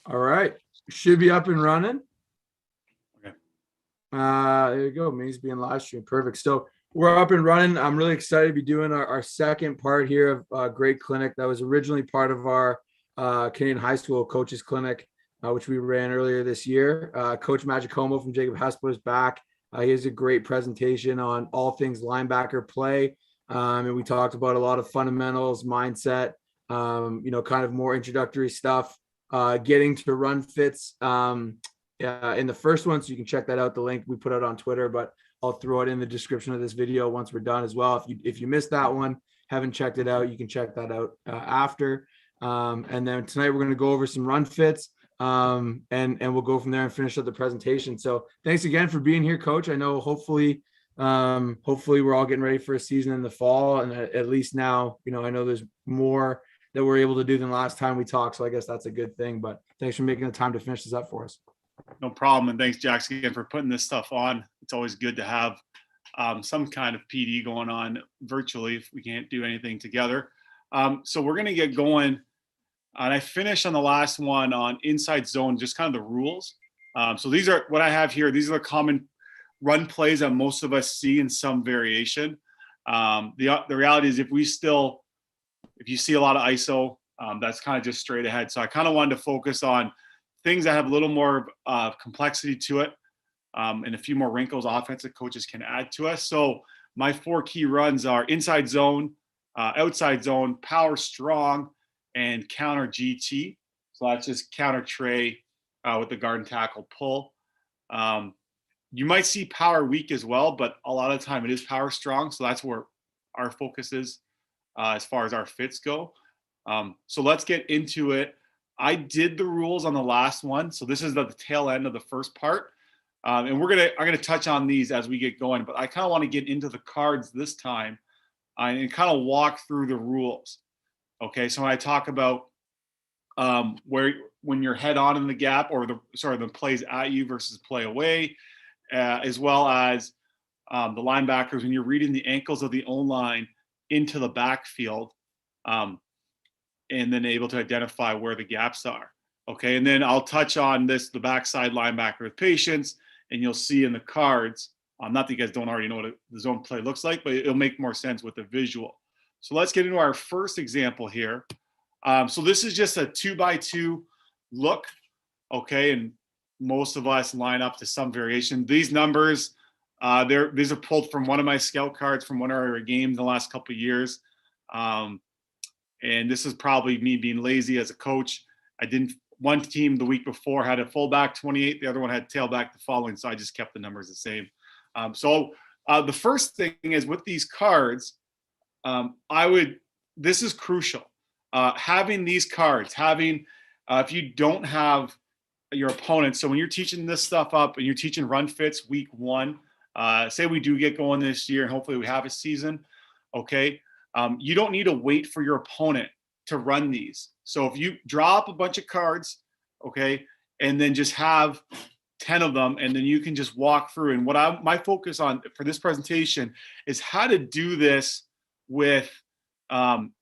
All right. Should be up and running. Okay. There you go. Me's being live streamed. Perfect. So we're up and running. I'm really excited to be doing our second part here of Great Clinic. That was originally part of our Canadian High School Coaches Clinic, which we ran earlier this year. Coach Maggiacomo from Jacob Hespeler is back. He has a great presentation on all things linebacker play. And we talked about a lot of fundamentals, mindset, kind of more introductory stuff. Getting to run fits in the first one, so you can check that out. The link we put out on Twitter, but I'll throw it in the description of this video once we're done as well. If you missed that one, haven't checked it out, you can check that out after. And then tonight we're going to go over some run fits, and we'll go from there and finish up the presentation. So thanks again for being here, Coach. I know hopefully we're all getting ready for a season in the fall, and at least now, I know there's more that we're able to do than last time we talked. So I guess that's a good thing, but thanks for making the time to finish this up for us. No problem. And thanks, Jax, again, for putting this stuff on. It's always good to have some kind of PD going on virtually if we can't do anything together. So we're going to get going. And I finished on the last one on inside zone, just kind of the rules. So these are what I have here. These are the common run plays that most of us see in some variation. The reality is if you see a lot of ISO, that's kind of just straight ahead. So I kind of wanted to focus on things that have a little more complexity to it, and a few more wrinkles offensive coaches can add to us. So my 4 key runs are inside zone, outside zone, power strong, and counter GT. So that's just counter tray with the guard and tackle pull. You might see power weak as well, but a lot of the time it is power strong. So that's where our focus is as far as our fits go. So let's get into it. I did the rules on the last one. So this is the tail end of the first part. And I'm going to touch on these as we get going, but I kind of want to get into the cards this time and kind of walk through the rules. Okay. So when I talk about when you're head on in the gap or the plays at you versus play away, as well as the linebackers, when you're reading the ankles of the O-line into the backfield, and then able to identify where the gaps are. Okay, and then I'll touch on the backside linebacker with patience, and you'll see in the cards, not that you guys don't already know what the zone play looks like, but it'll make more sense with the visual. So let's get into our first example here. So this is just a 2x2 look, okay, and most of us line up to some variation. These numbers, these are pulled from one of my scout cards from one of our games in the last couple of years. And this is probably me being lazy as a coach. One team the week before had a fullback 28, the other one had tailback the following, so I just kept the numbers the same. So the first thing is with these cards, this is crucial. Having these cards, if you don't have your opponent, so when you're teaching this stuff up and you're teaching run fits week 1, say we do get going this year and hopefully we have a season, okay? You don't need to wait for your opponent to run these. So if you draw up a bunch of cards, okay, and then just have 10 of them, and then you can just walk through. And my focus on for this presentation is how to do this with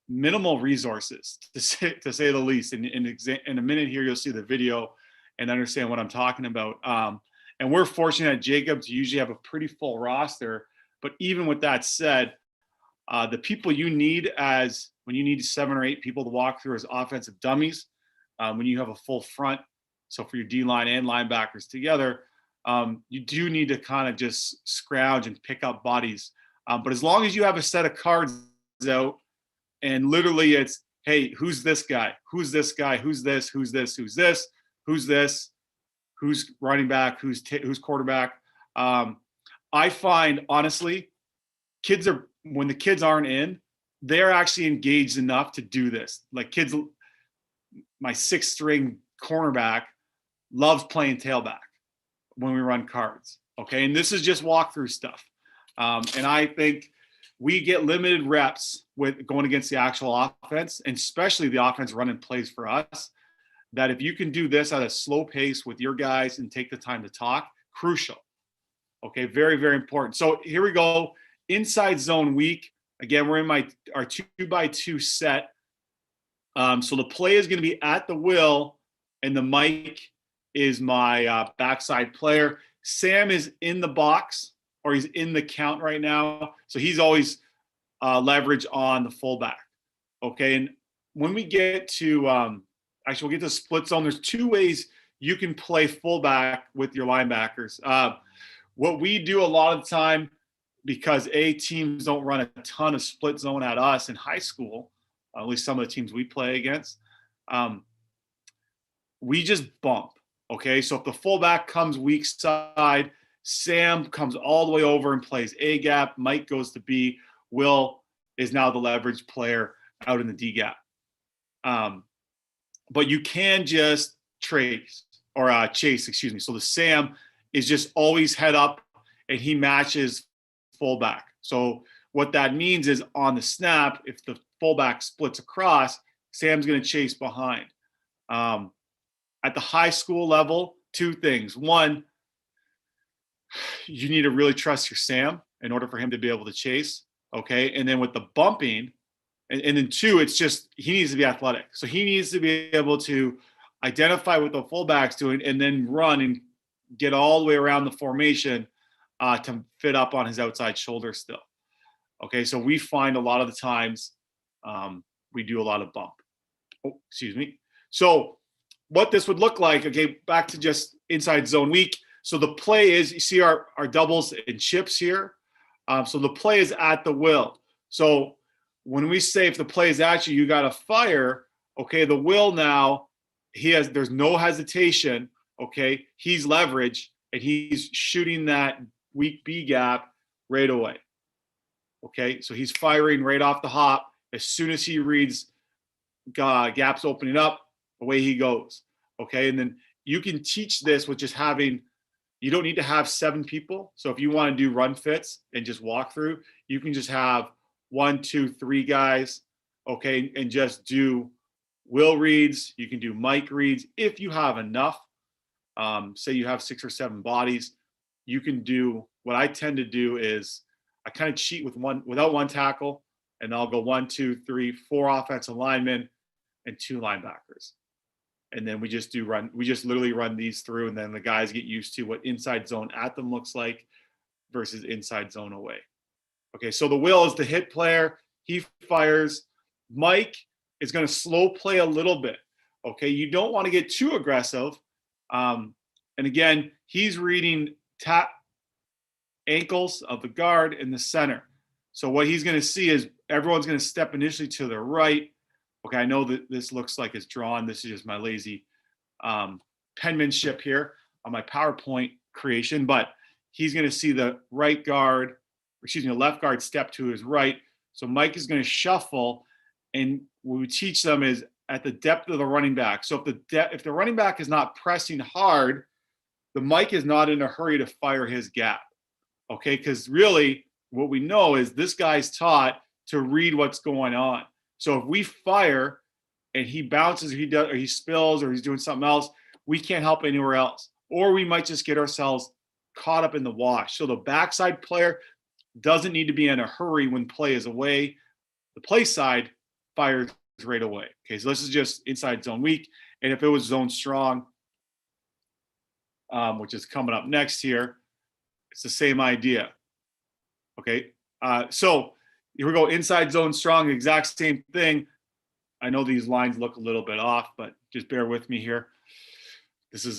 minimal resources, to say the least. In a minute here, you'll see the video and understand what I'm talking about. And we're fortunate at Jacob to usually have a pretty full roster. But even with that said, the people you need when you need 7 or 8 people to walk through as offensive dummies, when you have a full front, so for your D-line and linebackers together, you do need to kind of just scrounge and pick up bodies. But as long as you have a set of cards out and literally it's, hey, who's this guy? Who's this guy? Who's this? Who's this? Who's this? Who's this? Who's running back? Who's quarterback? I find, honestly, when the kids aren't in, they're actually engaged enough to do this. Like my 6th string cornerback loves playing tailback when we run cards. Okay. And this is just walkthrough stuff. And I think we get limited reps with going against the actual offense, and especially the offense running plays for us, that if you can do this at a slow pace with your guys and take the time to talk, crucial. Okay. Very, very important. So here we go. Inside zone week. Again, we're in our 2x2 set. So the play is going to be at the will and the Mike is my backside player. Sam is in the box, or he's in the count right now, so he's always leverage on the fullback. Okay, and when we get to actually, we'll get to split zone. There's two ways you can play fullback with your linebackers. What we do a lot of the time, because teams don't run a ton of split zone at us in high school, at least some of the teams we play against, we just bump. Okay, so if the fullback comes weak side, Sam comes all the way over and plays A gap. Mike goes to B. Will is now the leverage player out in the D gap. But you can just chase, excuse me. So the Sam is just always head up, and he matches fullback. So what that means is on the snap, if the fullback splits across, Sam's going to chase behind. At the high school level, two things. One, you need to really trust your Sam in order for him to be able to chase. Okay. And then with the bumping, and then two, it's just he needs to be athletic. So he needs to be able to identify what the fullback's doing and then run and get all the way around the formation to fit up on his outside shoulder still. Okay. So we find a lot of the times we do a lot of bump. Oh, excuse me. So what this would look like, okay, back to just inside zone weak. So the play is, you see our doubles and chips here. So the play is at the will. So when we say if the play is at you, you got to fire. Okay, the will now, there's no hesitation. Okay, he's leverage and he's shooting that weak B gap right away. Okay, so he's firing right off the hop. As soon as he reads gaps opening up, away he goes. Okay, and then you can teach this with just having, you don't need to have 7 people. So if you want to do run fits and just walk through, you can just have 1, 2, 3 guys, okay, and just do will reads. You can do Mike reads if you have enough. Say you have 6 or 7 bodies, you can do, what I tend to do is I kind of cheat without one tackle, and I'll go 1, 2, 3, 4 offensive linemen and 2 linebackers. And then we just literally run these through, and then the guys get used to what inside zone at them looks like versus inside zone away. Okay, so the will is the hit player. He fires. Mike is going to slow play a little bit. Okay, you don't want to get too aggressive. And again, he's reading ankles of the guard in the center. So what he's going to see is everyone's going to step initially to the right. Okay, I know that this looks like it's drawn. This is just my lazy penmanship here on my PowerPoint creation, but he's going to see the left guard step to his right. So Mike is going to shuffle, and what we teach them is at the depth of the running back. So if the running back is not pressing hard, the Mike is not in a hurry to fire his gap. Okay, because really what we know is this guy's taught to read what's going on. So if we fire and he bounces, or he spills, or he's doing something else, we can't help anywhere else. Or we might just get ourselves caught up in the wash. So the backside player doesn't need to be in a hurry when play is away. The play side fires right away. Okay, so this is just inside zone weak. And if it was zone strong, which is coming up next here, it's the same idea. Okay, so here we go, inside zone strong, exact same thing. I know these lines look a little bit off, but just bear with me here. This is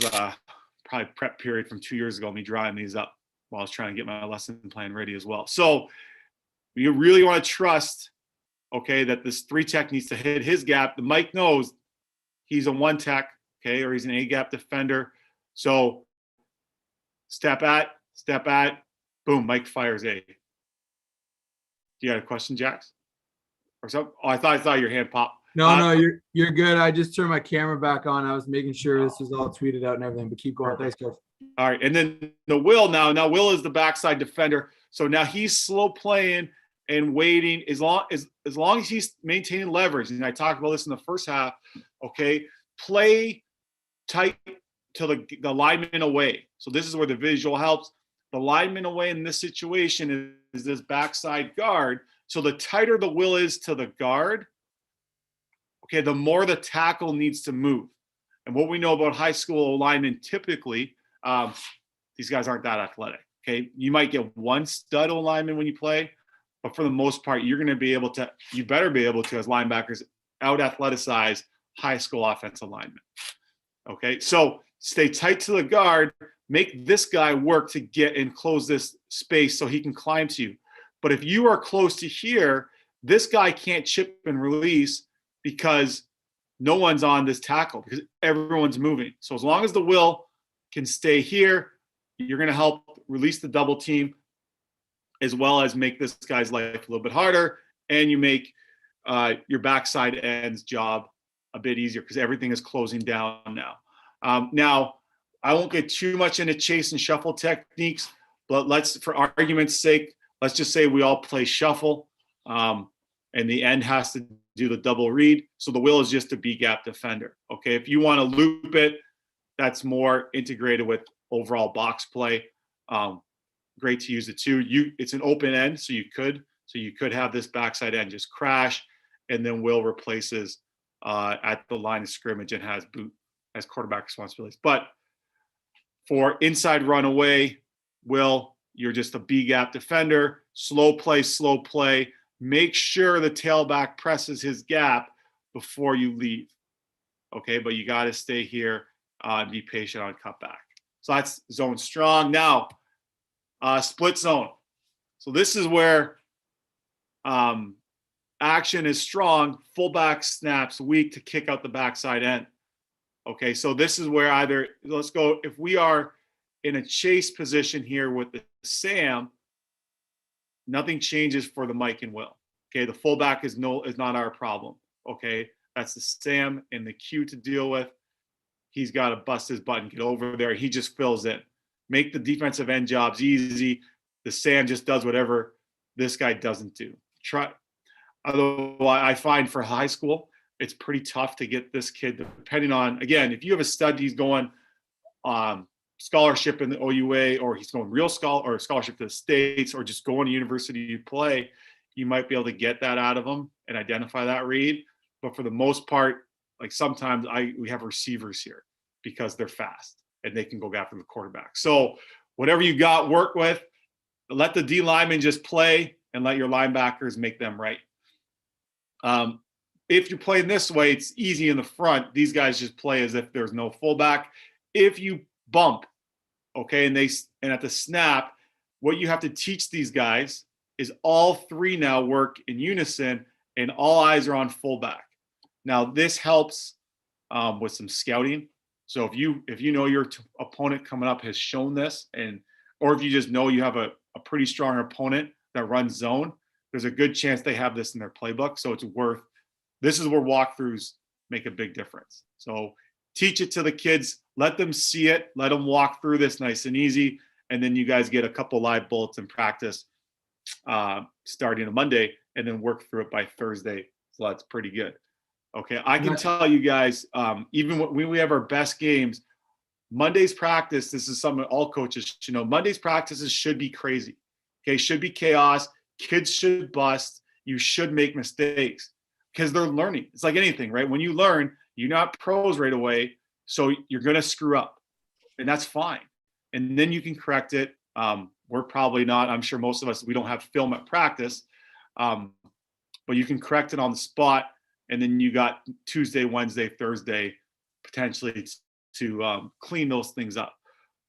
probably prep period from 2 years ago, me drawing these up while I was trying to get my lesson plan ready as well. So you really want to trust, okay, that this 3 tech needs to hit his gap. The Mike knows he's a 1 tech, okay, or he's an A gap defender. So step at, boom, Mike fires A. Do you got a question, Jax? Or something? Oh, I saw your hand pop. No, you're good. I just turned my camera back on. I was making sure this was all tweeted out and everything, but keep going. Thanks, guys. All right, and then the Will now Will is the backside defender. So now he's slow playing and waiting as long as he's maintaining leverage. And I talked about this in the first half. Okay, play tight to the lineman away. So this is where the visual helps. The lineman away in this situation is this backside guard. So the tighter the will is to the guard, okay, the more the tackle needs to move. And what we know about high school linemen, typically, these guys aren't that athletic. Okay, you might get one stud lineman when you play, but for the most part, you better be able to, as linebackers, out athleticize high school offensive linemen. Okay, so stay tight to the guard, make this guy work to get and close this space so he can climb to you. But if you are close to here, this guy can't chip and release because no one's on this tackle, because everyone's moving. So as long as the will can stay here, you're going to help release the double team, as well as make this guy's life a little bit harder, and you make your backside end's job a bit easier because everything is closing down now. Now, I won't get too much into chase and shuffle techniques, but for argument's sake, let's just say we all play shuffle, and the end has to do the double read. So the will is just a B gap defender. Okay, if you want to loop it, that's more integrated with overall box play. Great to use it too. It's an open end, so you could have this backside end just crash, and then will replaces at the line of scrimmage and has quarterback responsibilities. But for inside run away, will, you're just a B gap defender, slow play. Make sure the tailback presses his gap before you leave. Okay, but you got to stay here and be patient on cutback. So that's zone strong. Now, split zone. So this is where action is strong, fullback snaps weak to kick out the backside end. Okay, so this is where let's go, if we are in a chase position here with the Sam, nothing changes for the Mike and Will. Okay, the fullback is not our problem. Okay, that's the Sam and the Q to deal with. He's got to bust his butt and get over there. He just fills in. Make the defensive end jobs easy. The Sam just does whatever this guy doesn't do. Otherwise, I find for high school, it's pretty tough to get this kid, depending on, again, if you have a stud, he's going scholarship in the OUA, or he's going real scholarship to the States, or just going to university to play, you might be able to get that out of him and identify that read. But for the most part, like sometimes we have receivers here because they're fast and they can go after the quarterback. So whatever you got, work with. Let the D linemen just play and let your linebackers make them right. If you're playing this way, it's easy in the front. These guys just play as if there's no fullback. If you bump, okay, and at the snap, what you have to teach these guys is all three now work in unison and all eyes are on fullback. Now this helps with some scouting. So if you know your opponent coming up has shown this, or if you just know you have a pretty strong opponent that runs zone, there's a good chance they have this in their playbook. So this is where walkthroughs make a big difference. So teach it to the kids, let them see it, let them walk through this nice and easy. And then you guys get a couple live bullets in practice starting on Monday, and then work through it by Thursday. So that's pretty good. Okay, I can tell you guys, even when we have our best games, Monday's practice, this is something all coaches should know. Monday's practices should be crazy. Okay, should be chaos. Kids should bust. You should make mistakes because they're learning. It's like anything, right? When you learn, you're not pros right away, so you're going to screw up, and that's fine. And then you can correct it. We're probably not, I'm sure most of us, we don't have film at practice, but you can correct it on the spot. And then you got Tuesday, Wednesday, Thursday, potentially to clean those things up.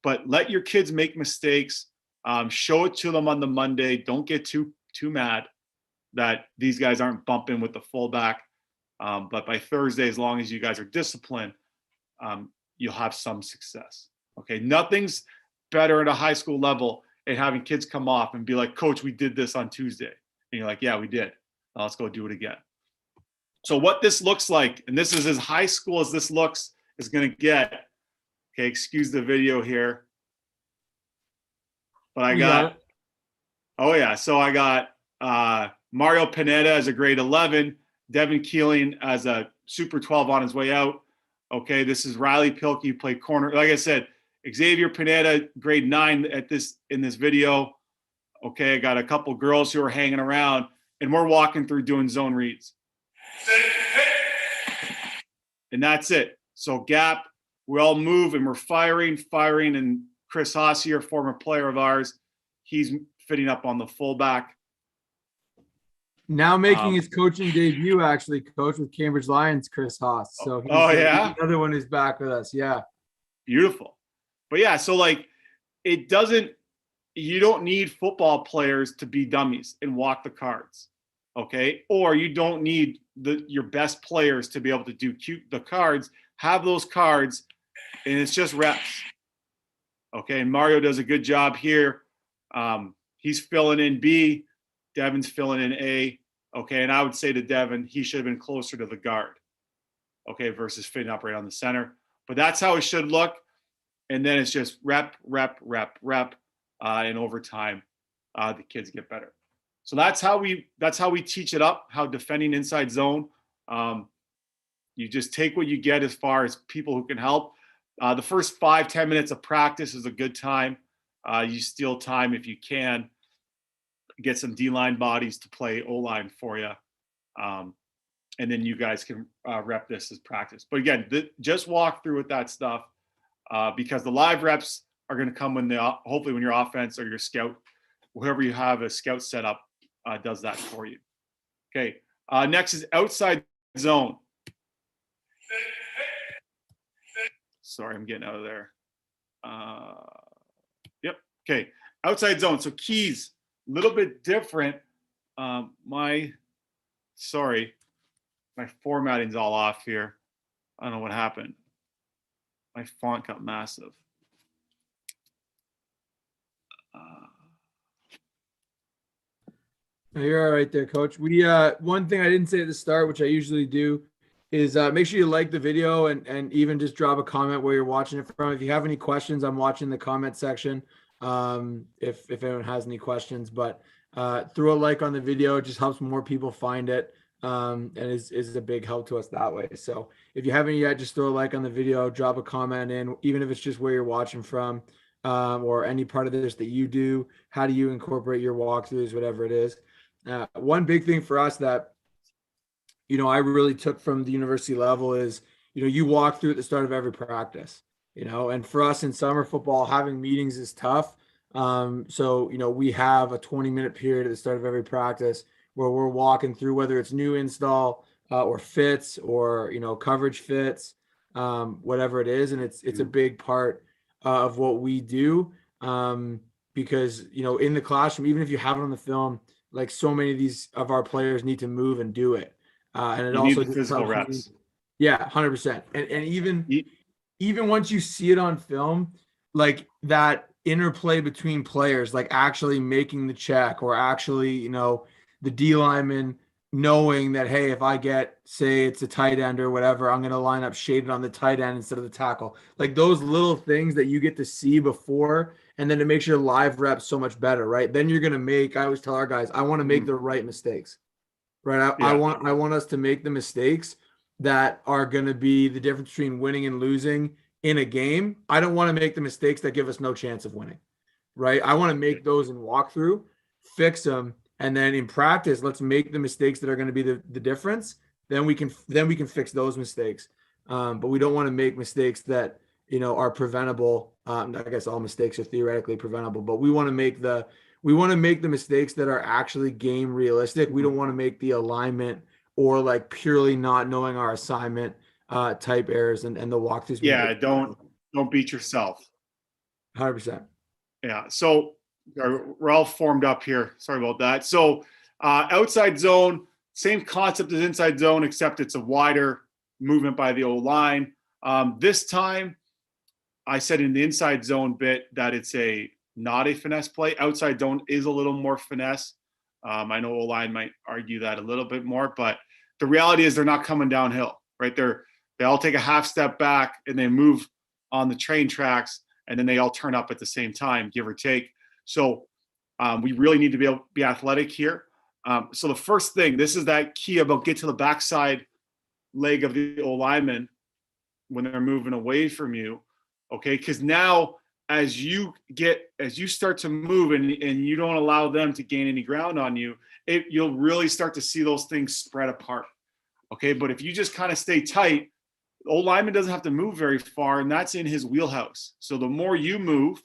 But let your kids make mistakes. Show it to them on the Monday. Don't get too mad that these guys aren't bumping with the fullback. But by Thursday, as long as you guys are disciplined, you'll have some success. Okay, nothing's better at a high school level and having kids come off and be like, Coach, we did this on Tuesday. And you're like, yeah, we did. Now let's go do it again. So what this looks like, and this is as high school as this looks is going to get. Okay, excuse the video here. But I got, oh yeah, so I got Mario Pineda as a grade 11, Devin Keeling as a Super 12 on his way out. Okay, this is Riley Pilkey, played corner. Like I said, Xavier Pineda, grade 9 in this video. Okay, I got a couple girls who are hanging around, and we're walking through doing zone reads. And that's it. So gap, we all move and we're firing. And Chris Haas here, former player of ours, he's fitting up on the fullback. Now making his coaching debut, actually, coach with Cambridge Lions, Chris Haas. So he's, he's another one who's back with us. Yeah. Beautiful. But yeah, so like you don't need football players to be dummies and walk the cards. Okay. Or you don't need your best players to be able to do the cards, have those cards, and it's just reps. Okay. And Mario does a good job here. He's filling in B. Devin's filling in A. Okay. And I would say to Devin, he should have been closer to the guard. Okay. Versus fitting up right on the center. But that's how it should look. And then it's just rep. And over time, the kids get better. So that's how we teach it up, how defending inside zone. You just take what you get as far as people who can help. The first 5-10 minutes of practice is a good time. You steal time if you can. Get some D-line bodies to play O-line for you. And then you guys can rep this as practice. But again, just walk through with that stuff because the live reps are going to come hopefully when your offense or your scout, whoever you have a scout set up, does that for you. Okay. Next is outside zone. Sorry, I'm getting out of there. Yep. Okay. Outside zone. So keys, a little bit different. My formatting's all off here. I don't know what happened. My font got massive. You're all right there, Coach. We one thing I didn't say at the start, which I usually do, is make sure you like the video and even just drop a comment where you're watching it from. If you have any questions, I'm watching the comment section. If anyone has any questions, but throw a like on the video. It just helps more people find it. And is a big help to us that way. So if you haven't yet, just throw a like on the video, drop a comment in, even if it's just where you're watching from, or any part of this that you do. How do you incorporate your walkthroughs, whatever it is. One big thing for us that, I really took from the university level is, you walk through at the start of every practice, and for us in summer football, having meetings is tough. So, we have a 20-minute period at the start of every practice where we're walking through, whether it's new install or fits or, coverage fits, whatever it is. And it's a big part of what we do. Because, in the classroom, even if you have it on the film, like so many of our players need to move and do it. And it also need the physical reps. Yeah, 100%. And even once you see it on film, like that interplay between players, like actually making the check or actually, the D lineman knowing that, hey, if I get, say it's a tight end or whatever, I'm going to line up shaded on the tight end instead of the tackle. Like those little things that you get to see before, and then it makes your live reps so much better, right? Then you're going to I always tell our guys, I want to make the right mistakes, right? I want us to make the mistakes that are going to be the difference between winning and losing in a game. I don't want to make the mistakes that give us no chance of winning, right? I want to make those in walkthrough, fix them, and then in practice, let's make the mistakes that are going to be the difference. Then we can fix those mistakes. But we don't want to make mistakes that, are preventable. I guess all mistakes are theoretically preventable, but we want to make the mistakes that are actually game realistic. We don't want to make the alignment or like purely not knowing our assignment type errors and the walkthroughs. Yeah, don't beat yourself. 100%. Yeah. So we're all formed up here. Sorry about that. So outside zone, same concept as inside zone, except it's a wider movement by the O-line. This time, I said in the inside zone bit that it's not a finesse play. Outside zone is a little more finesse. I know O-line might argue that a little bit more, but the reality is they're not coming downhill, right? They all take a half step back and they move on the train tracks, and then they all turn up at the same time, give or take. So we really need to be able to be athletic here. So the first thing, this is that key about get to the backside leg of the O-lineman when they're moving away from you, okay? Because now as you start to move and you don't allow them to gain any ground on you, you'll really start to see those things spread apart, okay? But if you just kind of stay tight The old lineman doesn't have to move very far, and that's in his wheelhouse. So the more you move,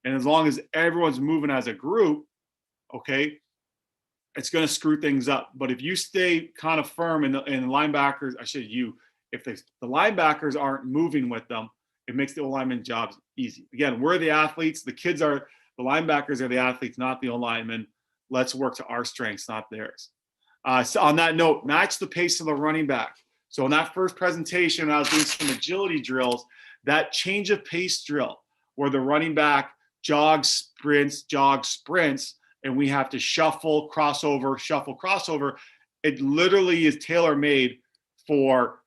and as long as everyone's moving as a group, okay, it's going to screw things up. But if you stay kind of firm, and the linebackers, if the linebackers aren't moving with them, it makes the O-lineman jobs easy. Again, we're the athletes. The linebackers are the athletes, not the O-linemen. Let's work to our strengths, not theirs. So on that note, match the pace of the running back. So in that first presentation, I was doing some agility drills, that change of pace drill where the running back jogs, sprints, and we have to shuffle, crossover. It literally is tailor-made for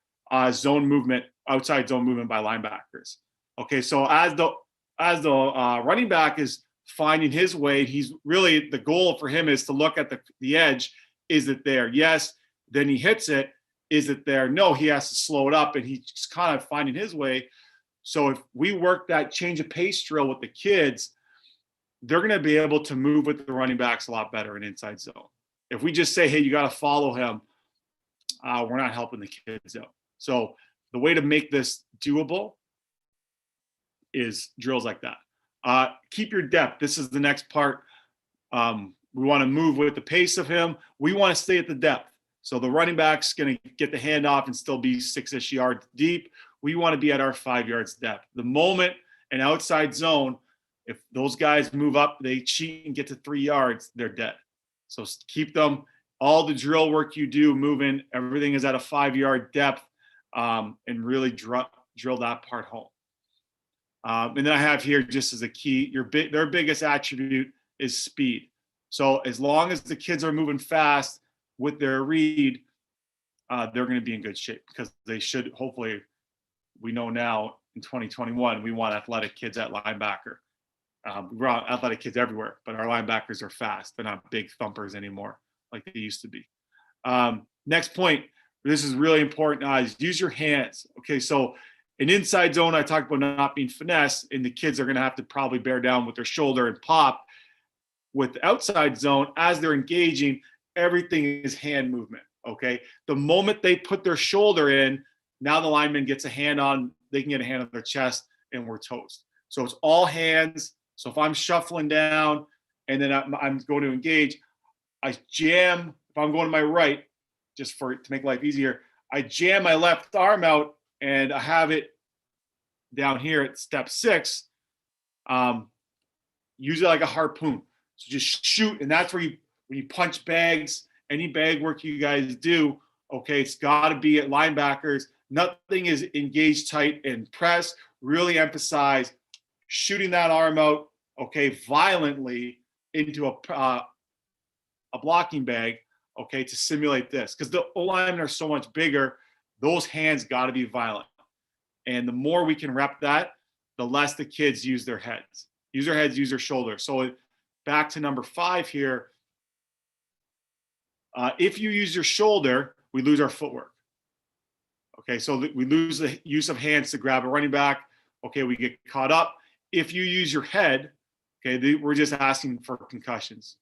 zone movement, outside zone movement by linebackers. Okay, so as the running back is finding his way, he's really, the goal for him is to look at the edge. Is it there? Yes. Then he hits it. Is it there? No, he has to slow it up, and he's kind of finding his way. So if we work that change of pace drill with the kids, they're going to be able to move with the running backs a lot better in inside zone. If we just say, hey, you got to follow him, we're not helping the kids out. So the way to make this doable is drills like that. Keep your depth. This is the next part. We want to move with the pace of him. We want to stay at the depth. So the running back's going to get the handoff and still be 6-ish yards deep. We want to be at our 5 yards depth. The moment an outside zone, if those guys move up, they cheat and get to 3 yards, they're dead. So keep them, all the drill work you do, moving, everything is at a 5-yard depth, and really drill that part home. And then I have here, just as a key, their biggest attribute is speed. So as long as the kids are moving fast with their read, they're going to be in good shape, because they should, hopefully, we know now in 2021, we want athletic kids at linebacker. We want athletic kids everywhere, but our linebackers are fast. They're not big thumpers anymore like they used to be. Next point, this is really important, is use your hands. Okay, so an inside zone, I talked about not being finesse, and the kids are going to have to probably bear down with their shoulder and pop. With the outside zone, as they're engaging, everything is hand movement, okay? The moment they put their shoulder in, now the lineman gets a hand on, they can get a hand on their chest, and we're toast. So it's all hands. So if I'm shuffling down and then I'm going to engage, I jam, if I'm going to my right, just to make life easier, I jam my left arm out and I have it down here at step 6. Use it like a harpoon. So just shoot, and that's where when you punch bags, any bag work you guys do, okay, it's got to be at linebackers. Nothing is engaged tight and press. Really emphasize shooting that arm out, okay, violently into a blocking bag, okay, to simulate this. Because the O-linemen are so much bigger, those hands got to be violent. And the more we can rep that, the less the kids use their heads. Use their heads, use their shoulders. So back to number 5 here. If you use your shoulder, we lose our footwork. Okay, so we lose the use of hands to grab a running back. Okay, we get caught up. If you use your head, okay, we're just asking for concussions.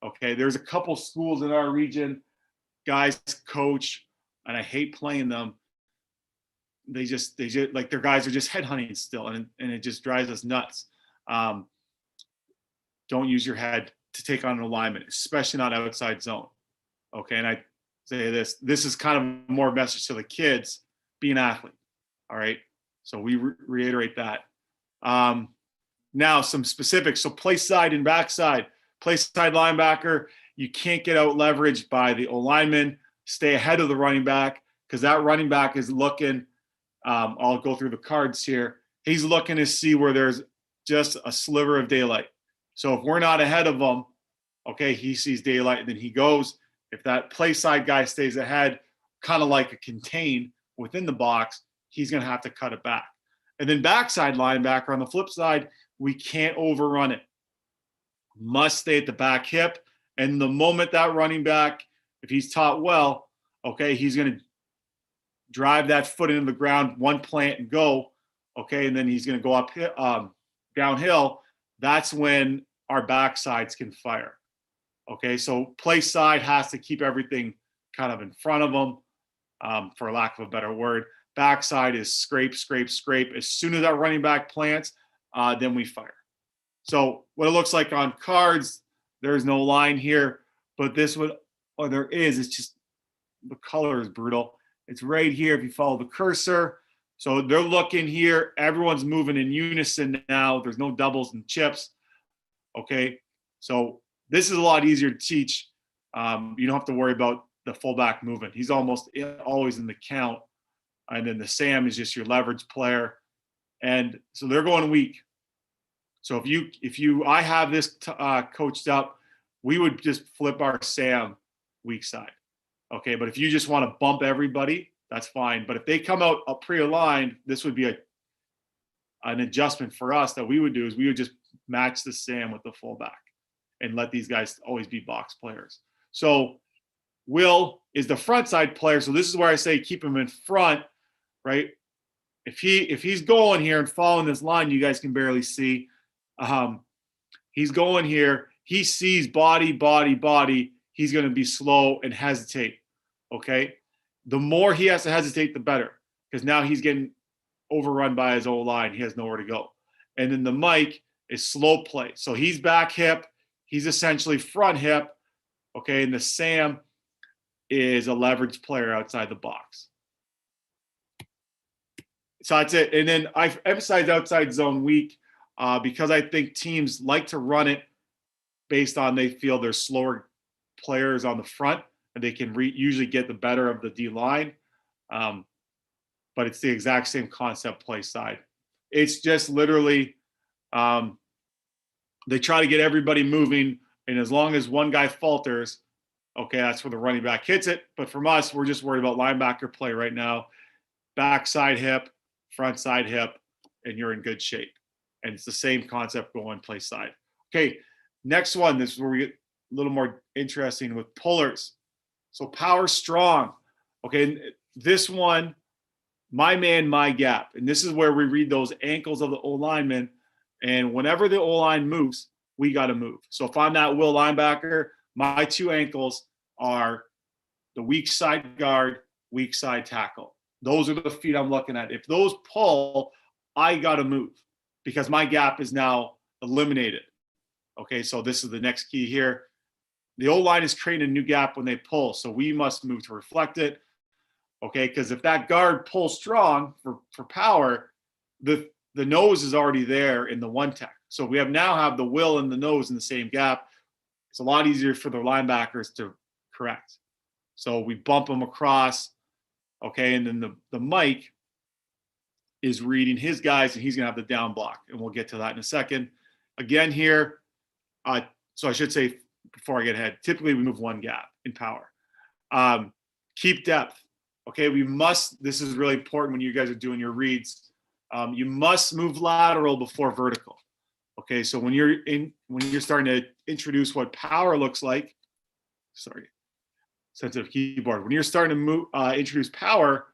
Okay, there's a couple schools in our region, guys coach, and I hate playing them. They just like, their guys are just headhunting still, and it just drives us nuts. Don't use your head to take on an alignment, especially not outside zone. Okay, and I say this is kind of more a message to the kids: be an athlete. All right, so we reiterate that. Now some specifics. So play side and backside. Play side linebacker, you can't get out leveraged by the O-lineman. Stay ahead of the running back, because that running back is looking. I'll go through the cards here. He's looking to see where there's just a sliver of daylight. So if we're not ahead of him, okay, he sees daylight and then he goes. If that play side guy stays ahead, kind of like a contain within the box, he's going to have to cut it back. And then backside linebacker, on the flip side, we can't overrun it. Must stay at the back hip. And the moment that running back, if he's taught well, okay, he's going to drive that foot into the ground, one plant and go, okay, and then he's going to go up downhill. That's when our backsides can fire. Okay, so play side has to keep everything kind of in front of them, for lack of a better word. backside is scrape, scrape, scrape. As soon as that running back plants, then we fire. So what it looks like on cards, there's no line here, but this would, or there is, it's just the color is brutal. It's right here if you follow the cursor. So they're looking here. Everyone's moving in unison now. There's no doubles and chips. Okay, so this is a lot easier to teach. You don't have to worry about the fullback movement. He's almost always in the count. And then the Sam is just your leverage player. And so they're going weak. So I have this coached up, we would just flip our Sam weak side. Okay, but if you just want to bump everybody, that's fine. But if they come out pre-aligned, this would be an adjustment for us that we would do is we would just match the Sam with the fullback and let these guys always be box players. So Will is the front side player. So this is where I say keep him in front, right? If he's going here and following this line, you guys can barely see. He's going here. He sees body, body, body. He's going to be slow and hesitate. Okay. The more he has to hesitate, the better, because now he's getting overrun by his own line. He has nowhere to go. And then the Mike is slow play. So he's back hip. He's essentially front hip. Okay. And the Sam is a leverage player outside the box. So that's it. And then I emphasize outside zone weak because I think teams like to run it based on they feel there's slower players on the front and they can usually get the better of the D line. But it's the exact same concept play side. It's just literally they try to get everybody moving. And as long as one guy falters, okay, that's where the running back hits it. But from us, we're just worried about linebacker play right now. Backside hip, front side hip, and you're in good shape. And it's the same concept going play side. Okay, next one. This is where we get a little more interesting with pullers. So power strong. Okay, this one, my man, my gap. And this is where we read those ankles of the O-lineman. And whenever the O-line moves, we got to move. So if I'm that Will linebacker, my two ankles are the weak side guard, weak side tackle. Those are the feet I'm looking at. If those pull, I got to move because my gap is now eliminated. Okay, so this is the next key here. The O-line is creating a new gap when they pull, so we must move to reflect it. Okay, because if that guard pulls strong for power, the nose is already there in the one tech. So we now have the Will and the nose in the same gap. It's a lot easier for the linebackers to correct. So we bump them across. Okay, and then the Mike is reading his guys, and he's going to have the down block, and we'll get to that in a second. Again here, so I should say before I get ahead, typically we move one gap in power. Keep depth. Okay, this is really important when you guys are doing your reads. You must move lateral before vertical. Okay, so when you're starting to introduce what power looks like, sensitive keyboard. When you're starting to introduce power,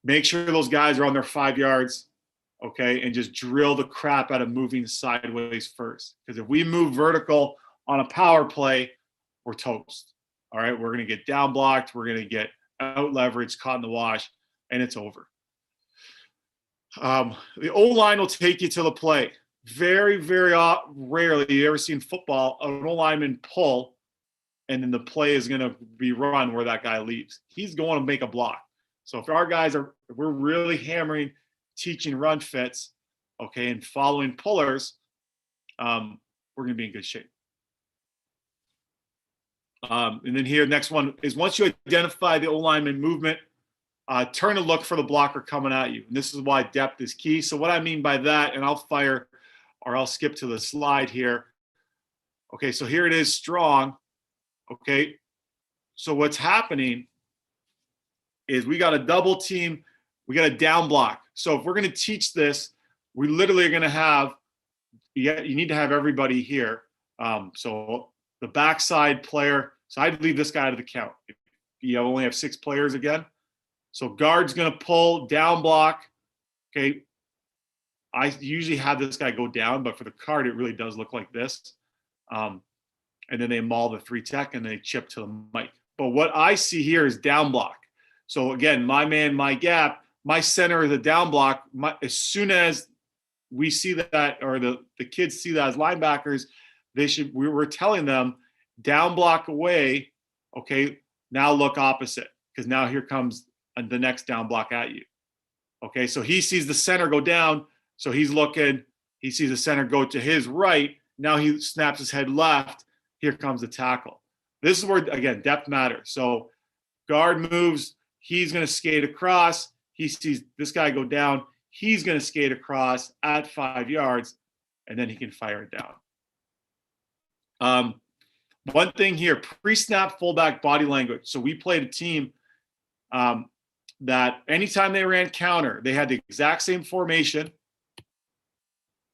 make sure those guys are on their 5 yards, okay, and just drill the crap out of moving sideways first. Because if we move vertical on a power play, we're toast. All right, we're going to get down blocked, we're going to get out leveraged, caught in the wash, and it's over. The O-line will take you to the play. Very, very rarely you ever seen football an O-lineman pull and then the play is going to be run where that guy leaves. He's going to make a block. So if our guys we're really hammering, teaching run fits, okay, and following pullers, we're going to be in good shape. And then here, next one is once you identify the O-lineman movement, turn to look for the blocker coming at you. And this is why depth is key. So what I mean by that, and I'll skip to the slide here. Okay, so here it is strong. Okay, so what's happening is we got a double team, we got a down block. So if we're going to teach this, we literally are going to have, you need to have everybody here. So the backside player, so I'd leave this guy out of the count. If you only have 6 players again. So guard's going to pull, down block. Okay, I usually have this guy go down, but for the card, it really does look like this. And then they maul the 3 tech and they chip to the Mike. But what I see here is down block. So again, my man, my gap, my center is a down block, as soon as we see that, or the kids see that as linebackers, we're telling them down block away. Okay, now look opposite, because now here comes the next down block at you. Okay, so he sees the center go down, so he's looking, he sees the center go to his right, now he snaps his head left, here comes the tackle. This is where, again, depth matters. So guard moves, he's going to skate across, he sees this guy go down, he's going to skate across at 5 yards, and then he can fire it down. One thing here, pre-snap fullback body language. So we played a team that anytime they ran counter, they had the exact same formation.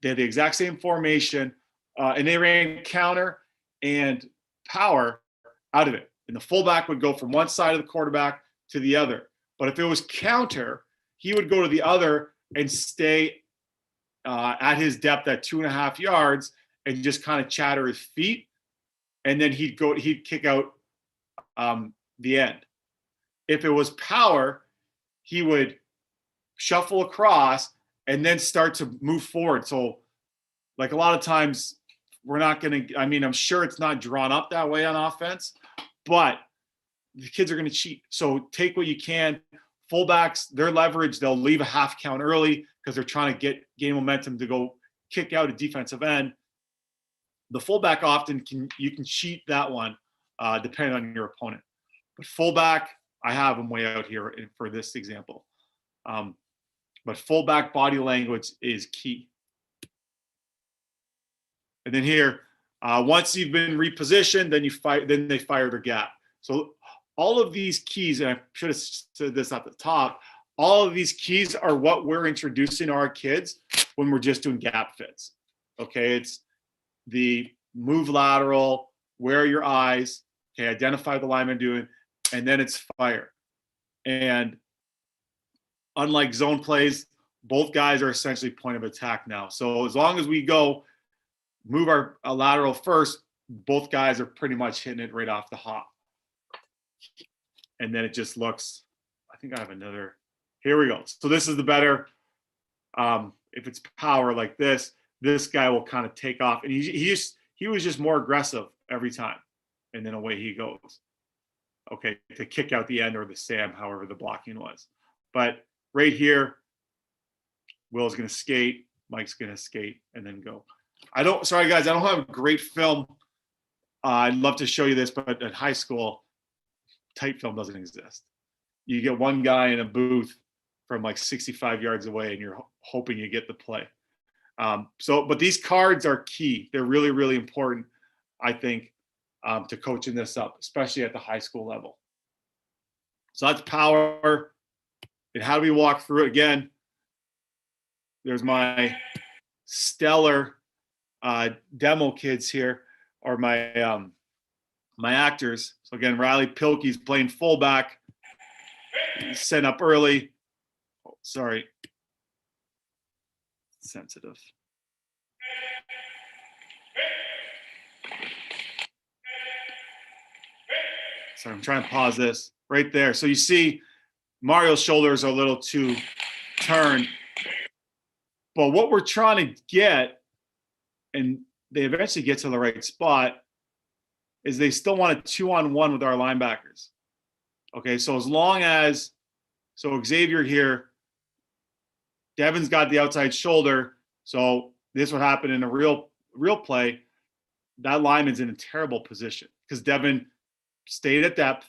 And they ran counter and power out of it. And the fullback would go from one side of the quarterback to the other. But if it was counter, he would go to the other and stay at his depth at 2.5 yards and just kind of chatter his feet. And then he'd kick out the end. If it was power, he would shuffle across and then start to move forward. So like a lot of times we're not going to, I mean, I'm sure it's not drawn up that way on offense, but the kids are going to cheat. So take what you can. Fullbacks, their leverage, they'll leave a half count early because they're trying to gain momentum to go kick out a defensive end. The fullback often you can cheat that one depending on your opponent. But fullback, I have them way out here for this example. But fullback body language is key. And then here, once you've been repositioned, then they fire their gap. So all of these keys, and I should have said this at the top, all of these keys are what we're introducing to our kids when we're just doing gap fits. Okay, it's the move lateral, where are your eyes, okay, identify the lineman doing, and then it's fire. And unlike zone plays, both guys are essentially point of attack now. So as long as we go move our lateral first, both guys are pretty much hitting it right off the hop. And then it just looks, I think I have another, here we go. So this is the better, if it's power like this guy will kind of take off, and he was just more aggressive every time, and then away he goes. Okay, to kick out the end or the Sam, however the blocking was. But right here, Will's going to skate, Mike's going to skate, and then go. Sorry guys, I don't have a great film. I'd love to show you this, but at high school, tight film doesn't exist. You get one guy in a booth from like 65 yards away, and you're hoping you get the play. But these cards are key. They're really, really important, I think, to coaching this up, especially at the high school level. So that's power. And how do we walk through it again? There's my stellar demo kids here, or my my actors. So again, Riley Pilkey's playing fullback. He's sent up early. Oh, sorry. Sensitive. Sorry, I'm trying to pause this right there. So you see Mario's shoulders are a little too turned. But what we're trying to get, and they eventually get to the right spot, is they still want a 2-on-1 with our linebackers. Okay, so as long as, so Xavier here, Devin's got the outside shoulder, so this would happen in a real play. That lineman's in a terrible position because Devin stayed at depth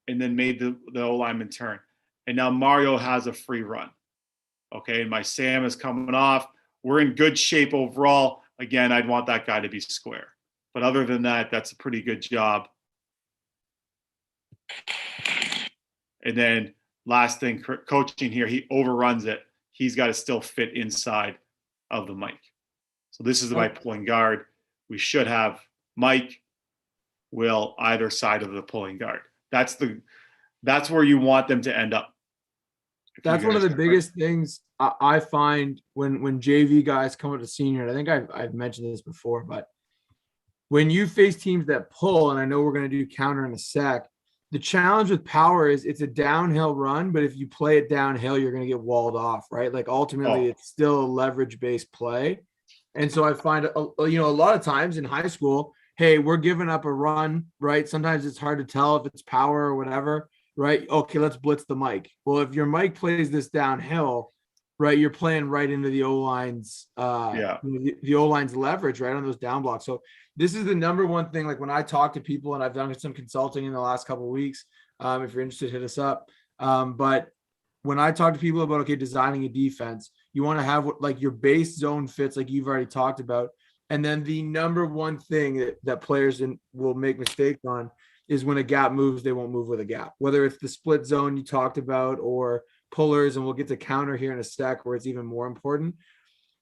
and then made the O-lineman turn. And now Mario has a free run. Okay, and my Sam is coming off. We're in good shape overall. Again, I'd want that guy to be square. But other than that, that's a pretty good job. And then last thing, coaching here, he overruns it. He's got to still fit inside of the Mike. So this is my pulling guard. We should have Mike, Will, either side of the pulling guard. That's where you want them to end up. That's one of the biggest things I find when JV guys come up to senior. And I think I've mentioned this before, but when you face teams that pull, and I know we're going to do counter in a sec, The challenge with power is it's a downhill run, but if you play it downhill, you're going to get walled off, right? Like ultimately, Oh, it's still a leverage based play. And so I find, a lot of times in high school, hey, we're giving up a run, right? Sometimes it's hard to tell if it's power or whatever, right? Okay, let's blitz the mic. Well, if your mic plays this downhill, right, you're playing right into the O line's, yeah. the O line's leverage, right, on those down blocks. So this is the number one thing. Like when I talk to people, and I've done some consulting in the last couple of weeks. If you're interested, hit us up. But when I talk to people about, okay, designing a defense, you want to have what like your base zone fits, like you've already talked about. And then the number one thing that players will make mistakes on is when a gap moves, they won't move with a gap, whether it's the split zone you talked about or pullers. And we'll get to counter here in a sec where it's even more important.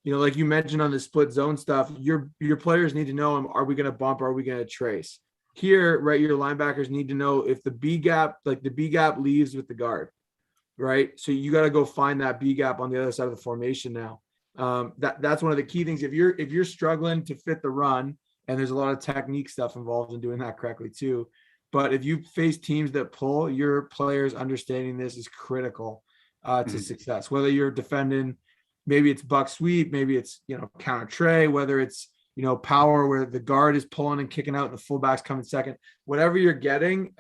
Like you mentioned on the split zone stuff, your players need to know, are we going to bump? Or are we going to trace? Here, right, your linebackers need to know if the B gap, like the B gap leaves with the guard, right? So you got to go find that B gap on the other side of the formation now. That's one of the key things. If you're struggling to fit the run, and there's a lot of technique stuff involved in doing that correctly too. But if you face teams that pull, your players understanding this is critical to Mhm. success. Whether you're defending, maybe it's buck sweep, maybe it's counter tray, whether it's power where the guard is pulling and kicking out and the fullback's coming second. Whatever you're getting,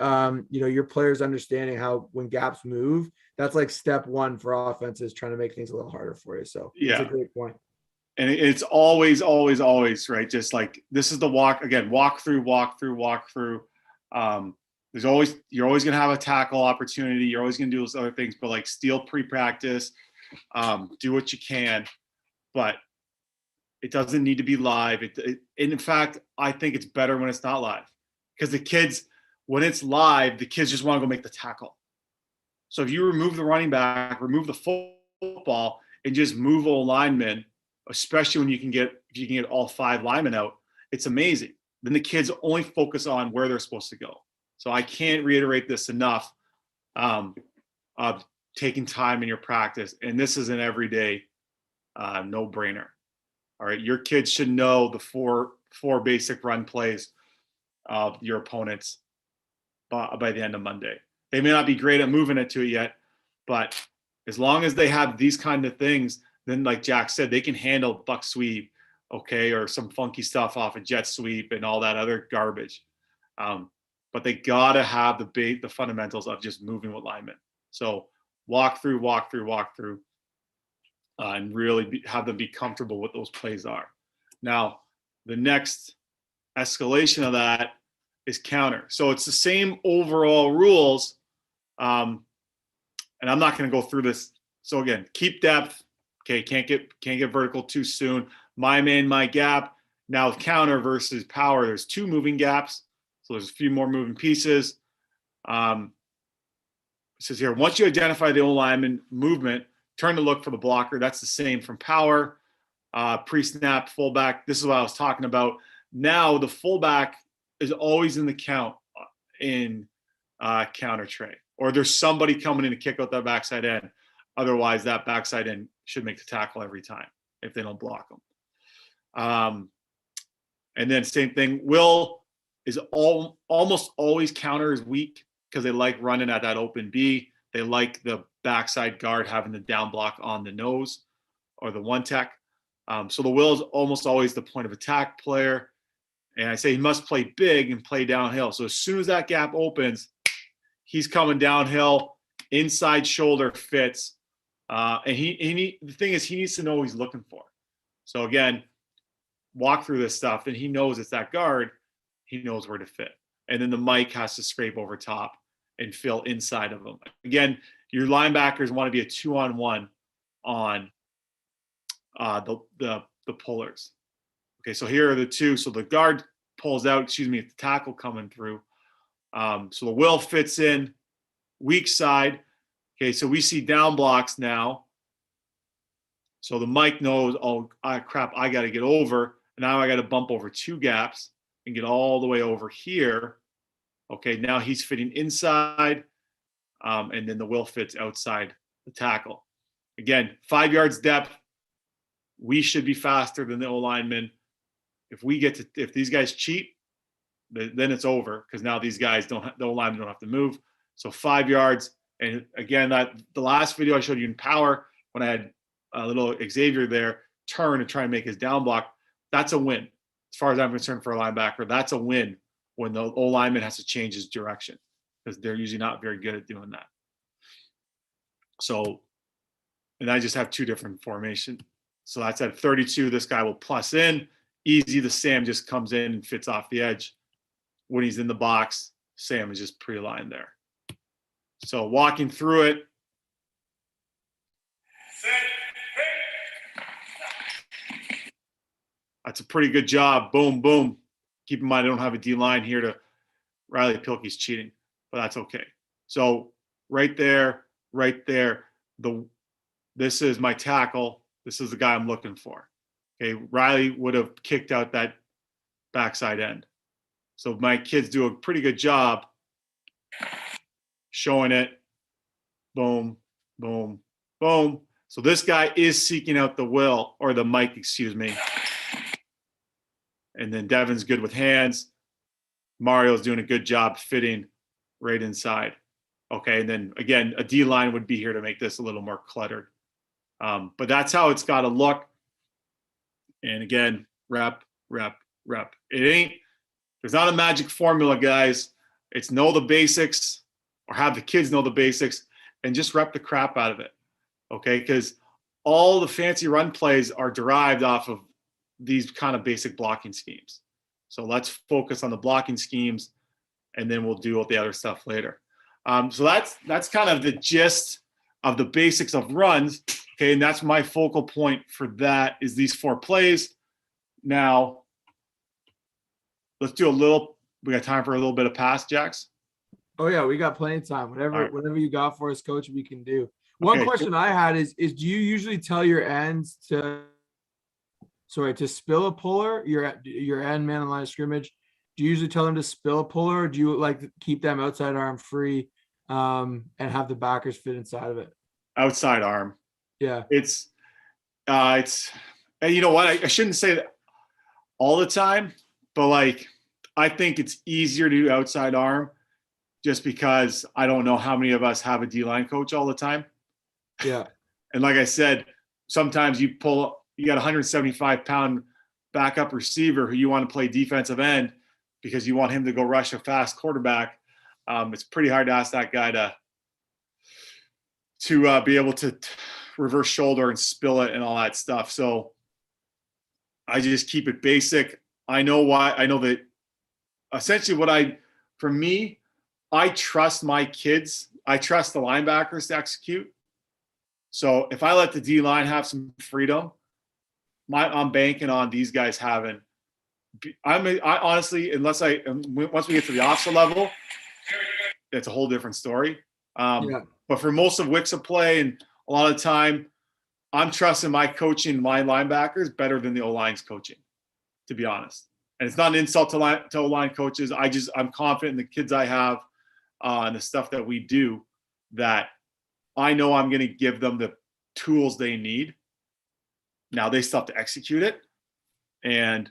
your players understanding how when gaps move, that's like step one for offenses trying to make things a little harder for you. So it's a Yeah. great point. And it's always, always, always, right? Just like this is the walk through, walk through, walk through. You're always going to have a tackle opportunity. You're always going to do those other things, but like steal pre-practice, do what you can, but it doesn't need to be live. And in fact, I think it's better when it's not live because when it's live, the kids just want to go make the tackle. So if you remove the running back, remove the football, and just move all linemen, especially when if you can get all 5 linemen out, it's amazing. Then the kids only focus on where they're supposed to go. So I can't reiterate this enough. Of taking time in your practice, and this is an everyday no-brainer. All right, your kids should know the four basic run plays of your opponents by the end of Monday. They may not be great at moving it to it yet, but as long as they have these kind of things, then like Jack said, they can handle buck sweep, okay, or some funky stuff off a jet sweep and all that other garbage. But they gotta have the fundamentals of just moving with linemen. So walk through, and really have them be comfortable with those plays are. Now, the next escalation of that is counter. So it's the same overall rules, and I'm not going to go through this. So again, keep depth. Okay, can't get vertical too soon. My man, my gap. Now with counter versus power, there's 2 moving gaps. So there's a few more moving pieces. It says here, once you identify the O-lineman movement, turn to look for the blocker. That's the same from power, pre-snap, fullback. This is what I was talking about. Now the fullback is always in the count in counter tray, or there's somebody coming in to kick out that backside end. Otherwise, that backside end should make the tackle every time if they don't block them. And then same thing. Will is almost always counter is weak because they like running at that open B. They like the backside guard having the down block on the nose or the one tech. So the will is almost always the point of attack player. And I say he must play big and play downhill. So as soon as that gap opens, he's coming downhill, inside shoulder fits. And the thing is, he needs to know what he's looking for. So again, walk through this stuff, and he knows it's that guard. He knows where to fit. And then the mic has to scrape over top and fill inside of him. Again, your linebackers want to be a 2-on-1 on the pullers. Okay, so here are the 2. So the guard pulls out, the tackle coming through. So the will fits in, weak side. Okay, so we see down blocks now. So the mic knows, oh, crap, I got to get over. Now I got to bump over 2 gaps and get all the way over here. Okay, now he's fitting inside, and then the will fits outside the tackle. Again, 5 yards depth. We should be faster than the O-lineman. If these guys cheat, then it's over because now these guys the linemen don't have to move. So 5 yards. And again, that the last video I showed you in power when I had a little Xavier there turn and try and make his down block, that's a win. As far as I'm concerned for a linebacker, that's a win when the O lineman has to change his direction because they're usually not very good at doing that. So, and I just have 2 different formations. So that's at 32. This guy will plus in. Easy, the Sam just comes in and fits off the edge. When he's in the box, Sam is just pre-aligned there. So walking through it. That's a pretty good job. Boom, boom. Keep in mind, I don't have a D-line here to Riley Pilkey's cheating, but that's okay. So right there. This is my tackle. This is the guy I'm looking for. Okay, Riley would have kicked out that backside end. So my kids do a pretty good job showing it. Boom, boom, boom. So this guy is seeking out the will, or the Mike, excuse me. And then Devin's good with hands. Mario's doing a good job fitting right inside. Okay, and then again, a D-line would be here to make this a little more cluttered. But that's how it's got to look. And again, rep. There's not a magic formula, guys. It's know the basics or have the kids know the basics and just rep the crap out of it. Okay, because all the fancy run plays are derived off of these kind of basic blocking schemes. So let's focus on the blocking schemes and then we'll deal with the other stuff later. So that's kind of the gist of the basics of runs. Okay, and that's my focal point for that is these 4 plays. Now, let's do we got time for a little bit of pass, Jax? Oh yeah, we got plenty of time. Whatever you got for us, coach, we can do. Okay. One question I had is do you usually tell your ends to spill a puller, your end man in line of scrimmage? Do you usually tell them to spill a puller, or do you like to keep them outside arm free and have the backers fit inside of it? Outside arm. Yeah. It's and you know what? I shouldn't say that all the time, but like I think it's easier to do outside arm just because I don't know how many of us have a D-line coach all the time. Yeah. And like I said, sometimes you got a 175-pound backup receiver who you want to play defensive end because you want him to go rush a fast quarterback. It's pretty hard to ask that guy to be able to reverse shoulder and spill it and all that stuff. So I just keep it basic. I know why. I know that essentially for me, I trust my kids. I trust the linebackers to execute. So if I let the D-line have some freedom, I'm banking on these guys having. I honestly, once we get to the officer level, it's a whole different story. But for most of Wixa play and a lot of time, I'm trusting my coaching, my linebackers better than the O-line's coaching, to be honest. And it's not an insult to O-line coaches. I'm confident in the kids I have and the stuff that we do that I know I'm going to give them the tools they need. Now they still have to execute it. And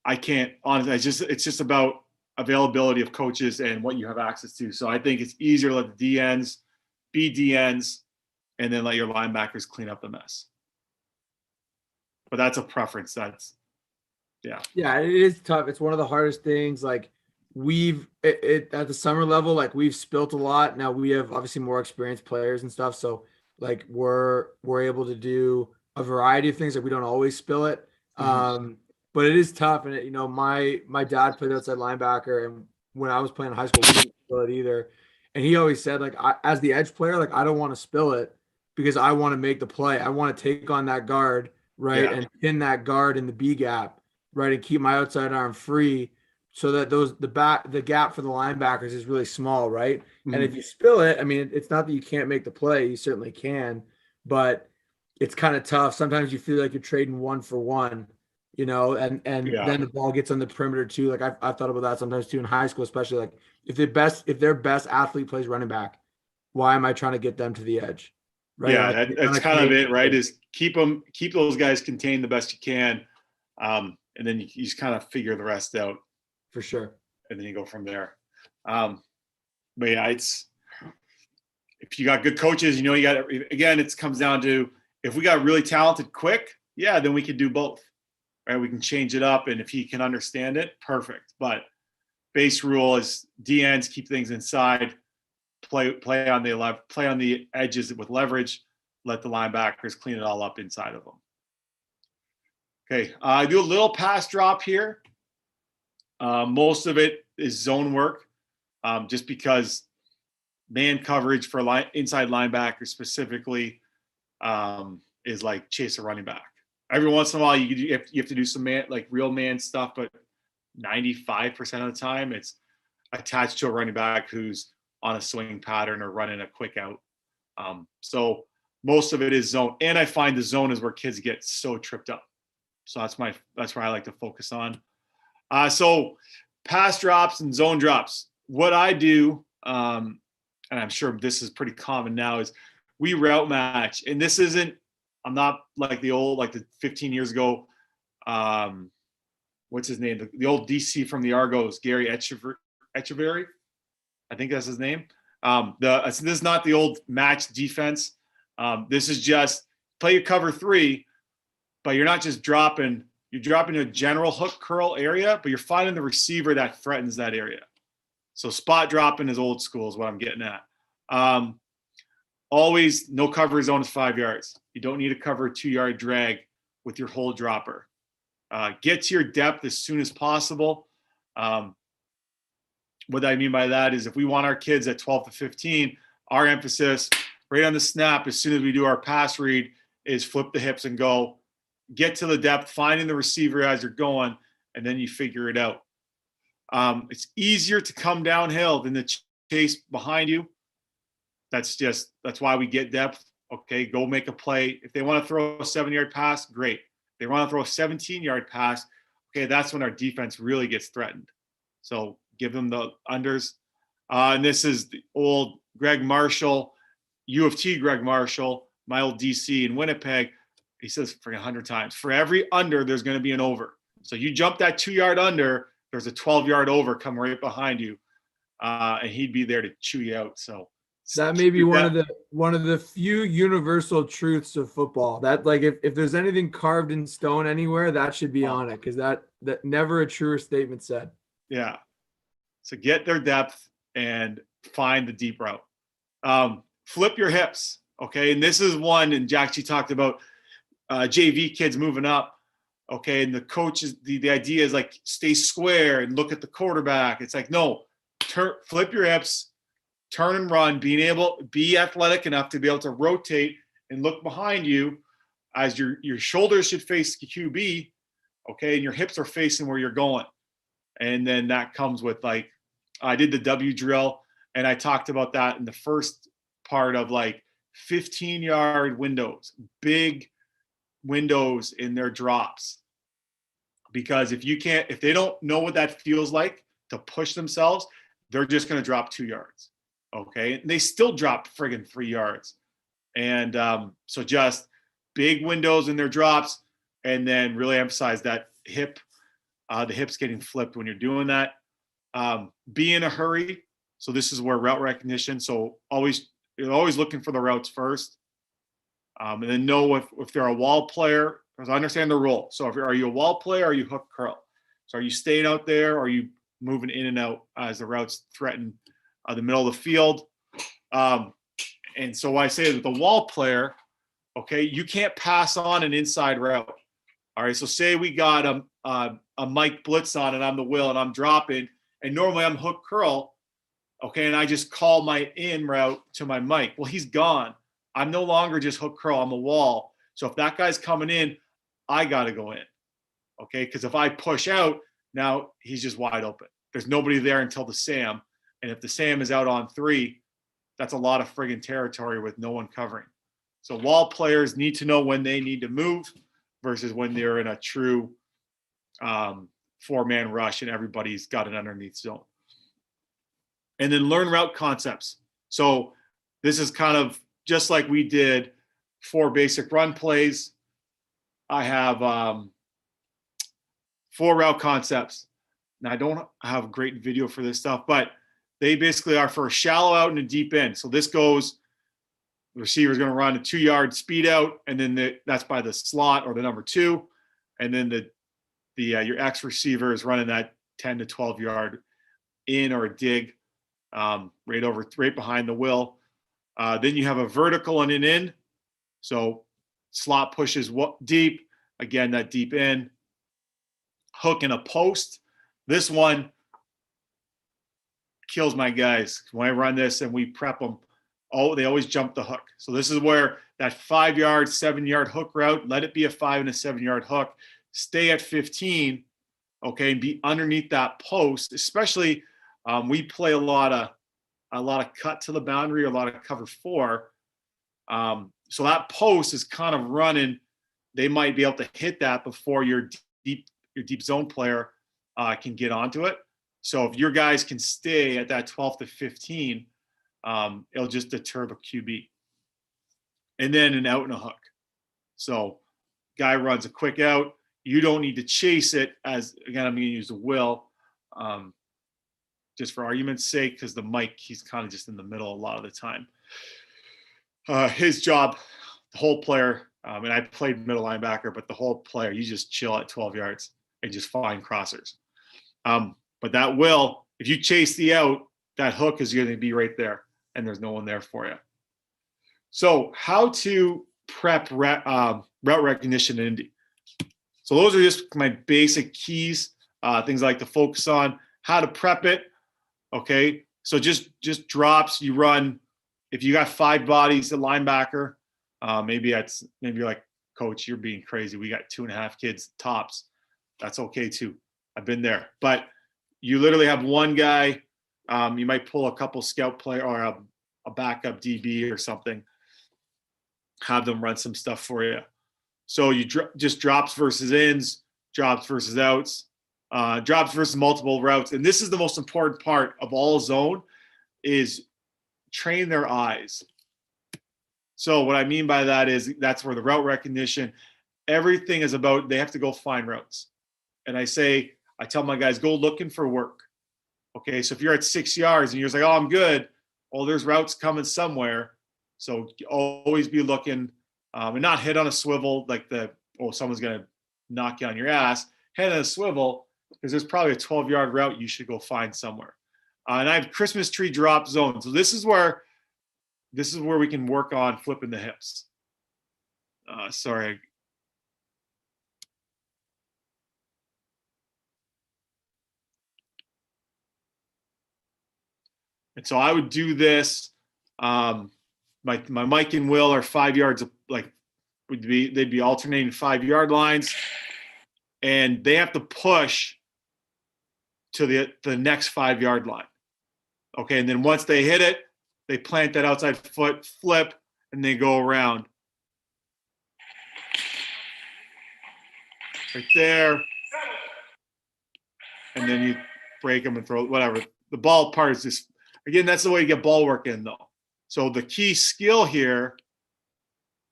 I can't, honestly, it's just about availability of coaches and what you have access to. So I think it's easier to let the DNs be DNs and then let your linebackers clean up the mess. But that's a preference. Yeah, it is tough. It's one of the hardest things. Like at the summer level, like we've spilt a lot. Now we have obviously more experienced players and stuff. So like we're able to do a variety of things. Like we don't always spill it. But it is tough. And my dad played outside linebacker, and when I was playing in high school, we didn't spill it either. And he always said, like, as the edge player, like I don't want to spill it because I want to make the play. I want to take on that guard, right, and pin that guard in the B gap, right, and keep my outside arm free, so that the gap for the linebackers is really small, right? And if you spill it, I mean, it's not that you can't make the play. You certainly can, but it's kind of tough. Sometimes you feel like you're trading 1 for 1. And then the ball gets on the perimeter too. Like I've thought about that sometimes too in high school, especially like if their best athlete plays running back, why am I trying to get them to the edge? Right. Yeah, that's kind of it, right? Is keep those guys contained the best you can. And then you just kind of figure the rest out For sure. And then you go from there. But yeah, it's, if you got good coaches, you got, again, it comes down to, if we got really talented quick, yeah, then we can do both, right? We can change it up. And if he can understand it, perfect. But base rule is DNs keep things inside, play on the edges with leverage, let the linebackers clean it all up inside of them. Okay, I do a little pass drop here. Most of it is zone work, just because man coverage for inside linebackers specifically is like chase a running back. Every once in a while, you have to do some real man stuff, but 95% of the time, it's attached to a running back who's on a swing pattern or running a quick out. So most of it is zone, and I find the zone is where kids get so tripped up. So that's where I like to focus on. So pass drops and zone drops. What I do, and I'm sure this is pretty common now, is we route match. And this isn't, I'm not like the 15 years ago, what's his name? The old DC from the Argos, Gary Echeverry. I think that's his name. This is not the old match defense. This is just play your cover 3, but you're not just dropping. You're dropping a general hook curl area, but you're finding the receiver that threatens that area. So spot dropping is old school is what I'm getting at. Always no cover zone is 5 yards. You don't need to cover a 2-yard drag with your whole dropper. Get to your depth as soon as possible. What I mean by that is if we want our kids at 12 to 15, our emphasis right on the snap as soon as we do our pass read is flip the hips and go. Get to the depth, finding the receiver as you're going, and then you figure it out. It's easier to come downhill than to chase behind you. That's why we get depth. Okay, go make a play. If they want to throw a 7-yard pass, great. If they want to throw a 17-yard pass, okay, that's when our defense really gets threatened. So give them the unders. And this is the old Greg Marshall, U of T Greg Marshall, my old DC in Winnipeg. He says for 100 times, for every under, there's going to be an over. So you jump that 2-yard under, there's a 12-yard over come right behind you, and he'd be there to chew you out. So that may be one of the few universal truths of football. That like if there's anything carved in stone anywhere, that should be on it, because that never a truer statement said. Yeah. So get their depth and find the deep route. Flip your hips. Okay, and this is one, and Jack, she talked about JV kids moving up. Okay, and the coaches, the idea is like stay square and look at the quarterback. It's like, no, flip your hips, turn and run, be athletic enough to be able to rotate and look behind you as your shoulders should face the QB, okay, and your hips are facing where you're going. And then that comes with, like, I did the W drill, and I talked about that in the first part of, like, 15-yard windows, big windows in their drops. Because if they don't know what that feels like to push themselves, they're just going to drop 2 yards. Okay. And they still drop friggin' 3 yards. And so just big windows in their drops, and then really emphasize that the hips getting flipped when you're doing that. Be in a hurry. So this is where route recognition. So you're always looking for the routes first. And then know if they're a wall player, because I understand the role. So are you a wall player or are you hook curl? So are you staying out there or are you moving in and out as the routes threaten the middle of the field? And so I say that the wall player, okay, you can't pass on an inside route. All right, so say we got a Mike blitz on and I'm the will and I'm dropping, and normally I'm hook curl, okay, and I just call my in route to my Mike. Well, he's gone. I'm no longer just hook curl, I'm a wall. So if that guy's coming in, I got to go in, okay? Because if I push out, now he's just wide open. There's nobody there until the Sam. And if the Sam is out on 3, that's a lot of friggin' territory with no one covering. So wall players need to know when they need to move versus when they're in a true 4-man rush and everybody's got an underneath zone. And then learn route concepts. So this is kind of just like we did 4 basic run plays. I have 4 route concepts. Now, I don't have great video for this stuff, but they basically are for a shallow out and a deep in. So this goes, the receiver is going to run a 2-yard speed out, and then that's by the slot or the number 2, and then your X receiver is running that 10 to 12-yard in or a dig, right behind the will. Then you have a vertical and an in. So slot pushes deep, again, that deep in. Hook and a post. This one kills my guys. When I run this and we prep them, they always jump the hook. So this is where that 5-yard, 7-yard hook route, let it be a 5 and a 7-yard hook. Stay at 15, okay, and be underneath that post. Especially, we play a lot of cut to the boundary, a lot of cover 4. So that post is kind of running. They might be able to hit that before your deep zone player can get onto it. So if your guys can stay at that 12 to 15, it'll just deter the QB. And then an out and a hook. So guy runs a quick out. You don't need to chase it as, again, I'm going to use the will, just for argument's sake, because the Mike, he's kind of just in the middle a lot of the time. His job, the whole player, and I played middle linebacker, but the whole player, you just chill at 12 yards and just find crossers. But that will, if you chase the out, that hook is going to be right there, and there's no one there for you. So how to prep route recognition in Indy. So those are just my basic keys, things I like to focus on. How to prep it, okay? So just drops, you run. If you got 5 bodies at linebacker, maybe you're like, coach, you're being crazy. We got 2.5 kids tops. That's okay too. I've been there. But you literally have one guy. You might pull a couple scout player or a backup DB or something. Have them run some stuff for you. So you just drops versus ins, drops versus outs, drops versus multiple routes. And this is the most important part of all zone is train their eyes. So what I mean by that is that's where the route recognition, everything is about, they have to go find routes. And I tell my guys, go looking for work. Okay, so if you're at 6 yards and you're just like, oh, I'm good. Well, there's routes coming somewhere. So always be looking and not head on a swivel like someone's going to knock you on your ass. Head on a swivel because there's probably a 12-yard route you should go find somewhere. And I have Christmas tree drop zone. So this is where we can work on flipping the hips. Sorry. And so I would do this. My Mike and Will are 5 yards, they'd be alternating 5-yard lines, and they have to push to the next 5-yard line. Okay, and then once they hit it, they plant that outside foot, flip, and they go around. Right there. And then you break them and throw whatever. The ball part is just, again, that's the way you get ball work in, though. So the key skill here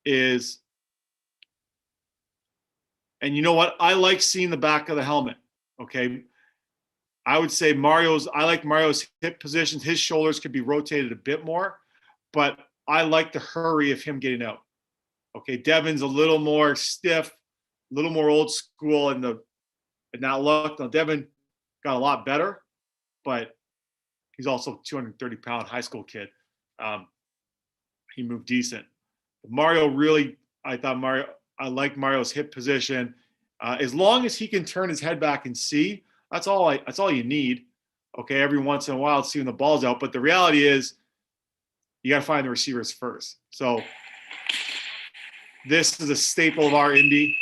is, and you know what? I like seeing the back of the helmet, okay? I would say I like Mario's hip positions. His shoulders could be rotated a bit more, but I like the hurry of him getting out. Okay, Devin's a little more stiff, a little more old school in now look. Now Devin got a lot better, but he's also a 230-pound high school kid. He moved decent. I like Mario's hip position. As long as he can turn his head back and see, that's all you need. Okay, every once in a while, seeing the ball's out. But the reality is, you got to find the receivers first. So this is a staple of our Indy.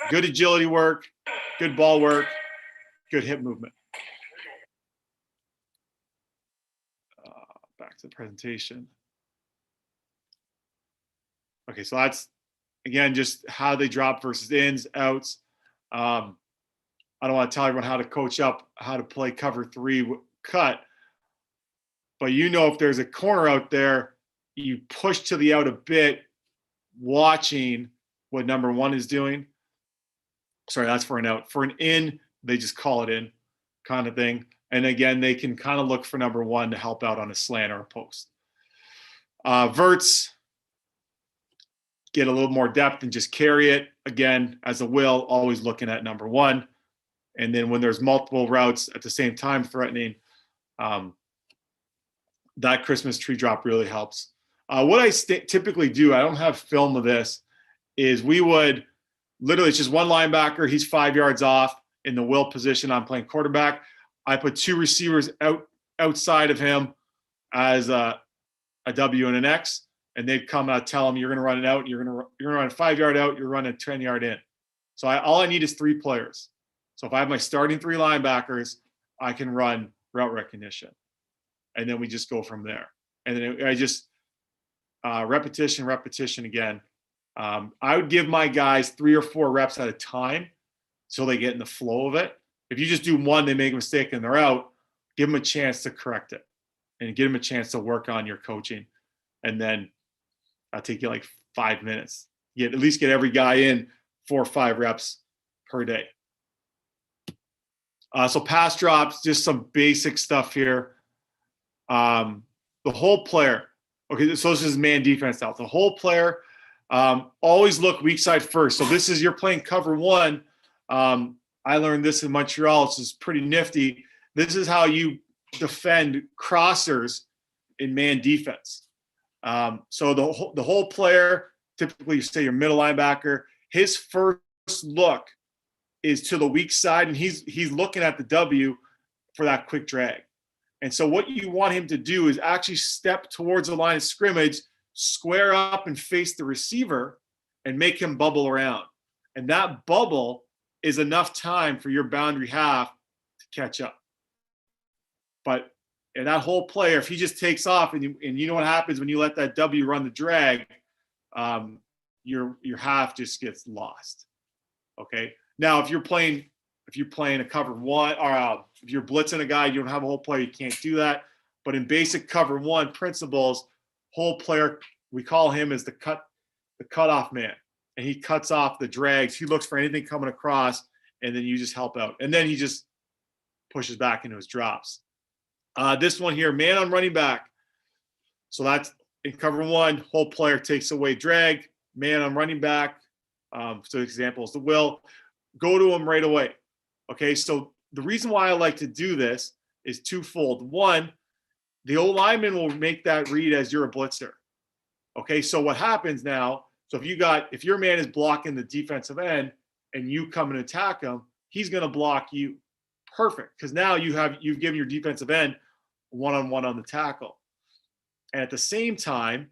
Good agility work, good ball work, good hip movement. Back to the presentation. Okay, so that's, again, just how they drop versus ins, outs. I don't want to tell everyone how to coach up, how to play cover 3 cut. But if there's a corner out there, you push to the out a bit, watching what number 1 is doing. Sorry, that's for an out. For an in, they just call it in. kind of thing. And again, they can kind of look for number one to help out on a slant or a post. Verts, get a little more depth and just carry it. Again, as a will, always looking at number one. And then when there's multiple routes at the same time threatening, that Christmas tree drop really helps. What I typically do, I don't have film of this, is we would literally, it's just one linebacker. He's 5 yards off in the will position. I'm playing quarterback. I put two receivers outside of him as a W and an X, and they'd come out, tell him you're going to run it out. You're going to run a 5 yard out. You're running a 10 yard in. So all I need is three players. So if I have my starting three linebackers, I can run route recognition, and then we just go from there. And then I just repetition again. I would give my guys 3 or 4 reps at a time so they get in the flow of it. If you just do one, they make a mistake and they're out. Give them a chance to correct it and give them a chance to work on your coaching. And then I'll take you like 5 minutes. At least get every guy in 4 or 5 reps per day. So pass drops, just some basic stuff here. The whole player. Okay, so this is man defense now. The whole player, always look weak side first. So this is, you're playing cover one. I learned this in Montreal. This is pretty nifty. This is how you defend crossers in man defense. So the whole player, typically you say your middle linebacker, his first look is to the weak side, and he's looking at the W for that quick drag. And so what you want him to do is actually step towards the line of scrimmage, square up and face the receiver, and make him bubble around. And that bubble is enough time for your boundary half to catch up. But in that whole player, if he just takes off, and you know what happens when you let that W run the drag, your half just gets lost. Okay. Now, if you're playing a cover one, or if you're blitzing a guy, you don't have a whole player, you can't do that. But in basic cover one principles, whole player, we call him as the cutoff man, and he cuts off the drags. He looks for anything coming across, and then you just help out, and then he just pushes back into his drops. This one here, man on running back. So that's in cover one, whole player takes away drag, man on running back. So the example is the will. Go to him right away. Okay, so the reason why I like to do this is twofold. One, the old lineman will make that read as you're a blitzer. Okay, so what happens now, so if your man is blocking the defensive end and you come and attack him, he's going to block you. Perfect, because now you've given your defensive end one-on-one on the tackle. And at the same time,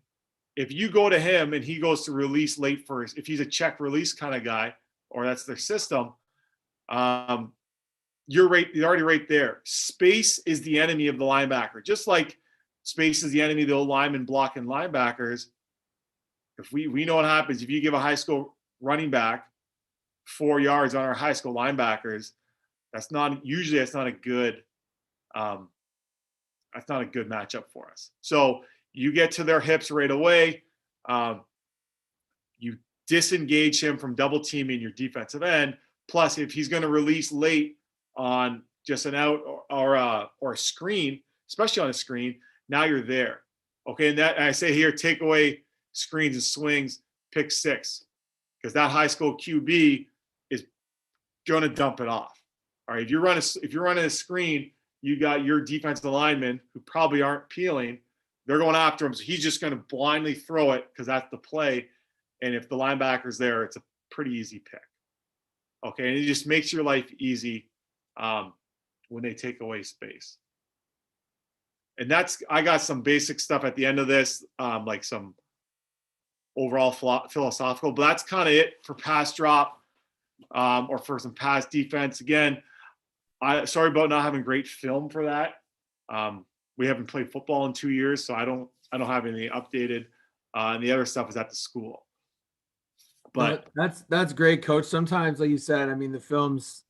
if you go to him and he goes to release late first, if he's a check release kind of guy, or that's their system, you're already right there. Space is the enemy of the linebacker. Just like space is the enemy of the old lineman blocking linebackers. If we know what happens if you give a high school running back 4 yards on our high school linebackers, that's not a good matchup for us. So you get to their hips right away. You disengage him from double teaming your defensive end. Plus, if he's going to release late on just an out or a screen, especially on a screen, now you're there. Okay, and I say here, take away screens and swings, pick 6, because that high school QB is going to dump it off. All right, if you're running a screen, you got your defensive linemen who probably aren't peeling. They're going after him, so he's just going to blindly throw it because that's the play. And if the linebacker's there, it's a pretty easy pick. Okay, and it just makes your life easy when they take away space. And I got some basic stuff at the end of this, like some overall philosophical, but that's kind of it for pass drop or for some pass defense. Again, sorry about not having great film for that. We haven't played football in 2 years, so I don't have anything updated. And the other stuff is at the school. But that's great, Coach. Sometimes, like you said, I mean, the film's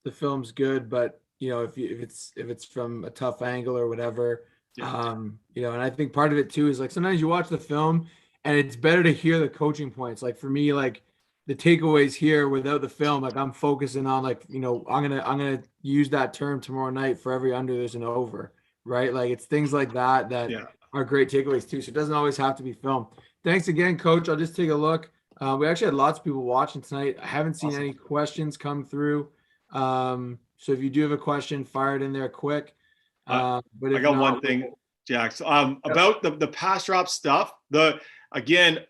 good, but if it's from a tough angle or whatever, yeah. And I think part of it too is like sometimes you watch the film and it's better to hear the coaching points. Like for me, like the takeaways here without the film. Like I'm focusing on like, I'm gonna use that term tomorrow night for every under there's an over, right? Like it's things like that Yeah. are great takeaways too. So it doesn't always have to be film. Thanks again, Coach. I'll just take a look. We actually had lots of people watching tonight. I haven't seen Awesome. any questions come through. So if you do have a question, fire it in there quick. But I if got not, one thing, Jack. So, about the pass drop stuff. Again,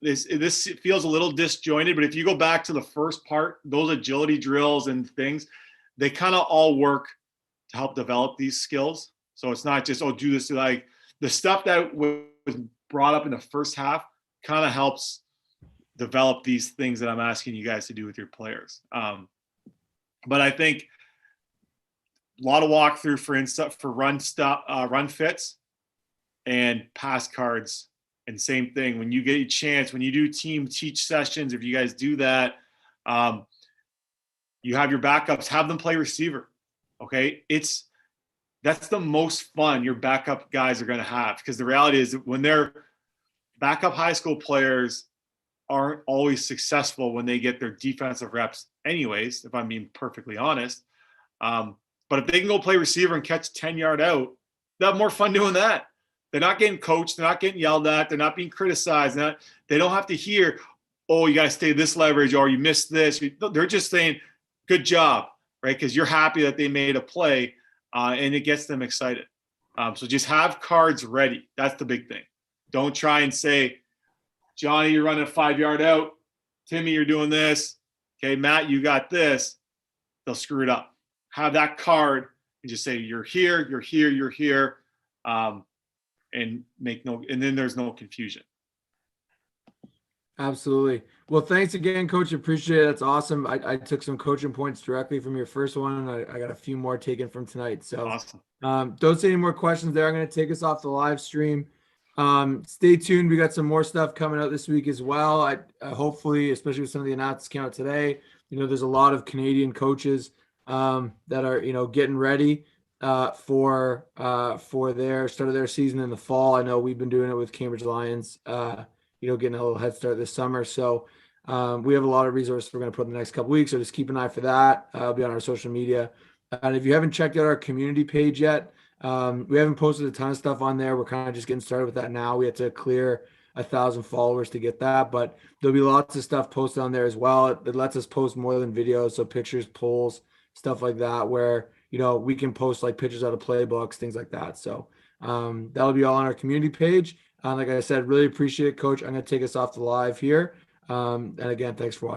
this feels a little disjointed, but if you go back to the first part, those agility drills and things, they kind of all work to help develop these skills. So it's not just, do this. Like the stuff that was brought up in the first half kind of helps develop these things that I'm asking you guys to do with your players. But I think a lot of walkthrough for run fits and pass cards. And same thing, when you get a chance, when you do team teach sessions, if you guys do that, you have your backups, have them play receiver. Okay. That's the most fun your backup guys are going to have, because the reality is that when they're backup high school players aren't always successful when they get their defensive reps anyways, if I'm being perfectly honest. But if they can go play receiver and catch 10-yard out, they'll have more fun doing that. They're not getting coached. They're not getting yelled at. They're not being criticized. They don't have to hear, oh, you got to stay this leverage or you missed this. They're just saying, good job, right? Because you're happy that they made a play, and it gets them excited. So just have cards ready. That's the big thing. Don't try and say, Johnny, you're running a 5-yard out. Timmy, you're doing this. Okay, Matt, you got this. They'll screw it up. Have that card and just say, you're here, you're here, you're here. And then there's no confusion. Absolutely. Well, thanks again, Coach. Appreciate it. That's awesome. I took some coaching points directly from your first one, and I got a few more taken from tonight. So awesome. Don't see any more questions there. I'm going to take us off the live stream. Stay tuned. We got some more stuff coming out this week as well. I hopefully, especially with some of the announcements came out today, there's a lot of Canadian coaches that are, getting ready for their start of their season in the fall. I know we've been doing it with Cambridge Lions, getting a little head start this summer. So we have a lot of resources we're going to put in the next couple weeks. So just keep an eye for that. I'll be on our social media. And if you haven't checked out our community page yet, we haven't posted a ton of stuff on there. We're kind of just getting started with that now. We had to clear 1,000 followers to get that, but there'll be lots of stuff posted on there as well. It lets us post more than videos. So pictures, polls, stuff like that, where, we can post like pictures out of playbooks, things like that. So that'll be all on our community page. Like I said, really appreciate it, Coach. I'm going to take us off the live here. And again, thanks for watching.